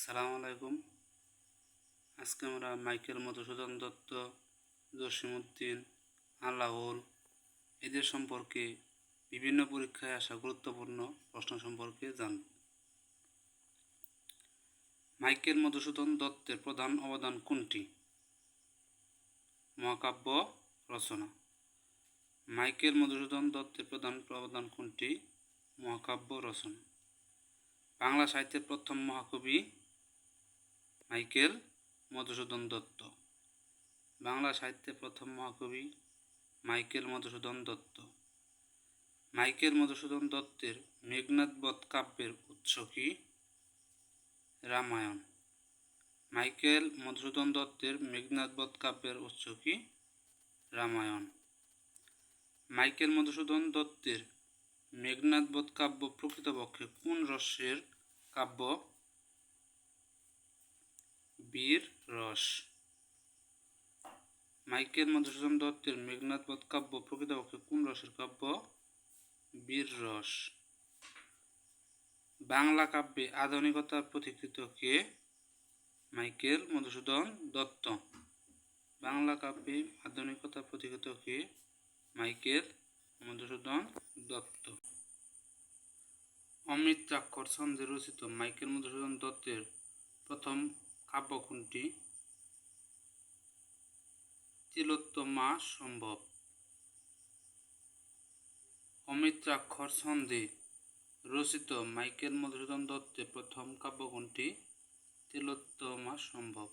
আসসালামু আলাইকুম। আজকে আমরা মাইকেল মধুসূদন দত্ত, জসিমউদ্দিন, আলাওল এদের সম্পর্কে বিভিন্ন পরীক্ষায় আসা গুরুত্বপূর্ণ প্রশ্ন সম্পর্কে জানব। মাইকেল মধুসূদন দত্তের প্রধান অবদান কোনটি? মহাকাব্য রচনা। মাইকেল মধুসূদন দত্তের প্রধান অবদান কোনটি? মহাকাব্য রচনা। বাংলা সাহিত্যের প্রথম মহাকবি মাইকেল মধুসূদন দত্ত। বাংলা সাহিত্যের প্রথম মহাকবি মাইকেল মধুসূদন দত্ত। মাইকেল মধুসূদন দত্তের মেঘনাদ বধ কাব্যের উৎস কি? রামায়ণ। মাইকেল মধুসূদন দত্তের মেঘনাদ বধ কাব্যের উৎস কি? রামায়ণ। মাইকেল মধুসূদন দত্তের মেঘনাদ বধ কাব্য প্রকৃতপক্ষে কোন রসের কাব্য? বীর রস। মাইকেল মধুসূদন দত্তের মেঘনাদ বধ কাব্য প্রকৃতপক্ষে কোন রসের কাব্য? বীর রস। বাংলা কাব্যে আধুনিকতার পথিকৃৎ কে? মাইকেল মধুসূদন দত্ত। বাংলা কাব্যে আধুনিকতার পথিকৃৎ কে? মাইকেল মধুসূদন দত্ত। অমৃতাক্ষর ছন্দে রচিত মাইকেল মধুসূদন দত্তের প্রথম কাব্য কোনটি? তিলোত্তমা সম্ভব। অমৃতাক্ষর ছন্দে রচিত মাইকেল মধুসূদন দত্তের প্রথম কাব্য কোনটি? তিলোত্তমা সম্ভব।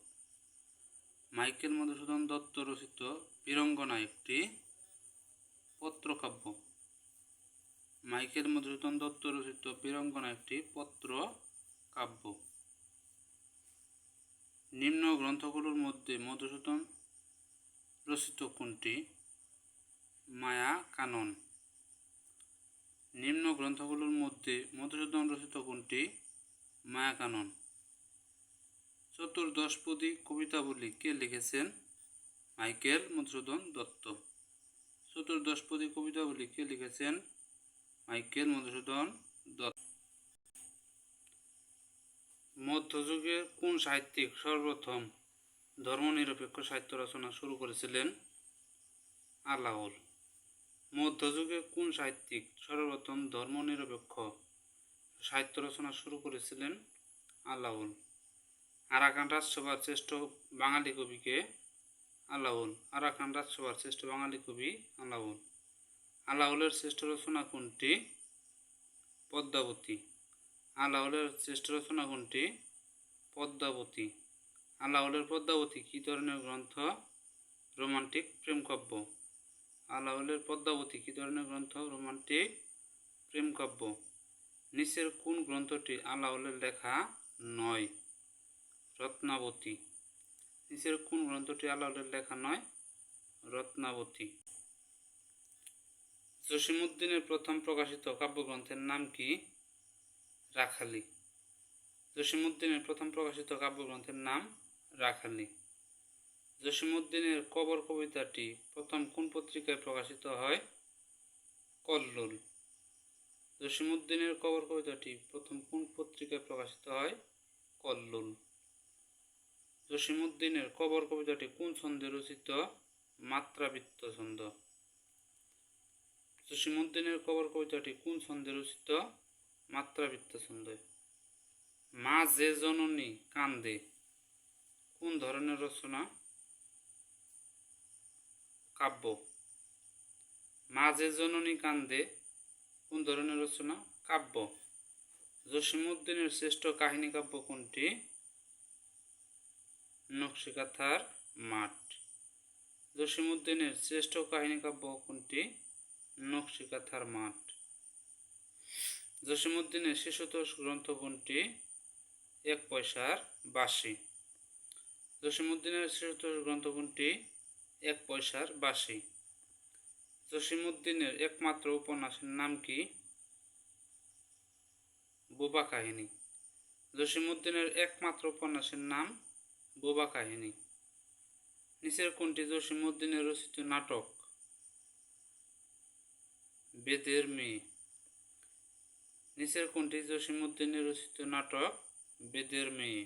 মাইকেল মধুসূদন দত্ত রচিত বীরঙ্গনা একটি পত্রকাব্য। মাইকেল মধুসূদন দত্ত রচিত বীরঙ্গনা একটি পত্র কাব্য। নিম্ন গ্রন্থগুলোর মধ্যে মধুসূদন রচিত কোনটি? মায়া কানন। নিম্ন গ্রন্থগুলোর মধ্যে মধুসূদন রচিত কোনটি? মায়া কানন। চতুর্দশপদী কবিতাবলী কে লিখেছেন? মাইকেল মধুসূদন দত্ত। চতুর্দশপদী কবিতাবলী কে লিখেছেন? মাইকেল মধুসূদন দত্ত। মধ্যযুগের কোন সাহিত্যিক সর্বপ্রথম ধর্মনিরপেক্ষ সাহিত্য রচনা শুরু করেছিলেন? আলাওল। মধ্যযুগে কোন সাহিত্যিক সর্বপ্রথম ধর্মনিরপেক্ষ সাহিত্য রচনা শুরু করেছিলেন? আলাওল। আরাকান রাজসভার শ্রেষ্ঠ বাঙালি কবি কে? আলাওল। আরাকান রাজসভার শ্রেষ্ঠ বাঙালি কবি আলাওল। আলাওলের শ্রেষ্ঠ রচনা কোনটি? পদ্মাবতী। আলাওলের শ্রেষ্ঠ রচনা কোনটি? পদ্মাবতী। আলাওলের পদ্মাবতী কী ধরনের গ্রন্থ? রোমান্টিক প্রেমকাব্য। আলাওলের পদ্মাবতী কী ধরনের গ্রন্থ? রোমান্টিক প্রেমকাব্য। নিচের কোন গ্রন্থটি আলাওলের লেখা নয়? রত্নাবতী। নিচের কোন গ্রন্থটি আলাওলের লেখা নয়? রত্নাবতী। জসিমউদ্দিনের প্রথম প্রকাশিত কাব্যগ্রন্থের নাম কি? রাখালি। জসিমউদ্দিনের প্রথম প্রকাশিত কাব্যগ্রন্থের নাম রাখালি। জসিমউদ্দিনের কবর কবিতাটি প্রথম কোন পত্রিকায় প্রকাশিত হয়? কল্লোল। জসিমউদ্দিনের কবর কবিতাটি প্রথম কোন পত্রিকায় প্রকাশিত হয়? কল্লোল। জসিমউদ্দিনের কবর কবিতাটি কোন ছন্দে রচিত? মাত্রাবৃত্ত ছন্দ। জসিমউদ্দিনের কবর কবিতাটি কোন ছন্দে রচিত? মাত্রাবৃত্ত ছন্দে। মা যে জননী কান্দে কোন ধরনের রচনা? কাব্য। মা যে জননী কান্দে কোন ধরনের রচনা? কাব্য। জসিমউদ্দিনের শ্রেষ্ঠ কাহিনী কাব্য কোনটি? নকশিকাঁথার মাঠ। জসিমউদ্দিনের শ্রেষ্ঠ কাহিনী কাব্য কোনটি? নকশিকাঁথার মাঠ। জসিমউদ্দিনের শিশুতোষ গ্রন্থ কোনটি? এক পয়সার বাঁশি। জসিমউদ্দিনের শিশুতোষ গ্রন্থ কোনটি? এক পয়সার বাঁশি। জসিমউদ্দিনের একমাত্র উপন্যাসের নাম কি? বোবা কাহিনী। জসিমউদ্দিনের একমাত্র উপন্যাসের নাম বোবা কাহিনী। নিচের কোনটি জসিমউদ্দিনের রচিত নাটক? বেদের মেয়ে। নিচের কোনটি জসিমউদ্দিনের রচিত নাটক? বেদের মেয়ে।